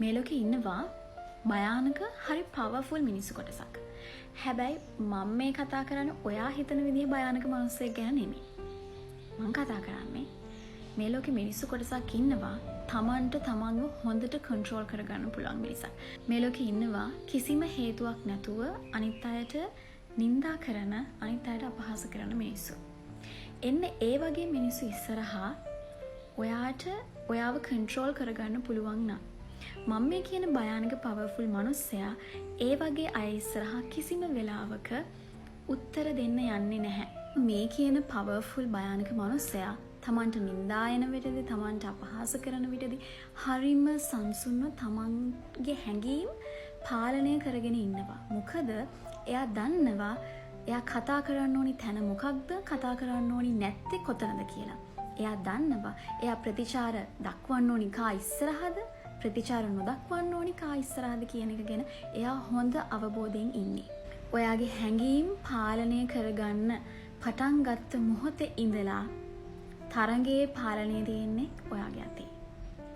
මේ ලෝකේ ඉන්නවා භයානක හරි පවර්ෆුල් මිනිස්සු කොටසක්. හැබැයි මම මේ කතා කරන්නේ ඔයා හිතන විදිහේ භයානක මිනිස්සෙක් ගැන නෙමෙයි. මම කතා කරන්නේ මේ ලෝකේ මිනිස්සු කොටසක් ඉන්නවා තමන්ට තමන්ව හොඳට කන්ට්‍රෝල් කරගන්න පුළුවන් මිනිස්සු. මේ ලෝකේ ඉන්නවා කිසිම හේතුවක් නැතුව අනිත් අයට නිඳා කරන, අනිත් අයට අපහාස කරන මිනිස්සු. එන්න ඒ වගේ මිනිස්සු ඉස්සරහා ඔයාට ඔයාව කන්ට්‍රෝල් කරගන්න පුළුවන් නම් මම මේ කියන භයානක පවර්ෆුල් මිනිස්සයා ඒ වගේ අය ඉස්සරහා කිසිම වෙලාවක උත්තර දෙන්න යන්නේ නැහැ. මේ කියන පවර්ෆුල් භයානක මිනිස්සයා තමන්ට නිඳා එන විටදී, තමන්ට අපහාස කරන විටදී හරිම සංසුන්ව තමන්ගේ හැඟීම් පාලනය කරගෙන ඉන්නවා. මොකද එයා දන්නවා එයා කතා කරන්න ඕනි තැන මොකක්ද, කතා කරන්න ඕනි නැත්තේ කොතනද කියලා. එයා දන්නවා එයා ප්‍රතිචාර දක්වන්න ඕනි කා ඉස්සරහද, ප්‍රතිචාර නොදක්වන්න ඕනි කා ඉස්සරහද කියන එක ගැන එයා හොඳ අවබෝධයෙන් ඉන්නේ. ඔයාගේ හැඟීම් පාලනය කරගන්න පටන් ගත්ත මොහොතේ ඉඳලා තරංගයේ පාලනය තියෙන්නේ ඔයාගේ අතේ.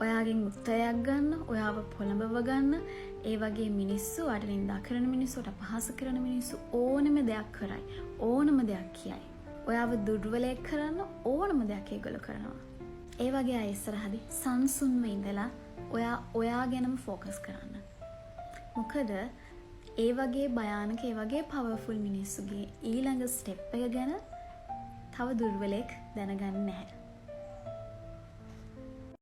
ඔයාගෙන් උත්තරයක් ගන්න, ඔයාව පොළඹව ගන්න, ඒ වගේ මිනිස්සු අට නින්දා කරන මිනිස්සුට අපහාස කරන මිනිස්සු ඕනම දෙයක් කරයි. ඕනම දෙයක් කියයි. ඔයාව දුර්වලයක් කරන්න ඕනම දෙයක් ඒගොල්ලෝ කරනවා. ඒ වගේ අය ඉස්සරහදී සංසුන්ව ඉඳලා ඔයා ගැනම ફોකස් කරන්න. මොකද ඒ වගේ භයානක, ඒ වගේ පවර්ෆුල් මිනිස්සුගේ ඊළඟ ස්ටෙප් එක ගැන තව දුර්වලෙක් දැනගන්නේ නැහැ.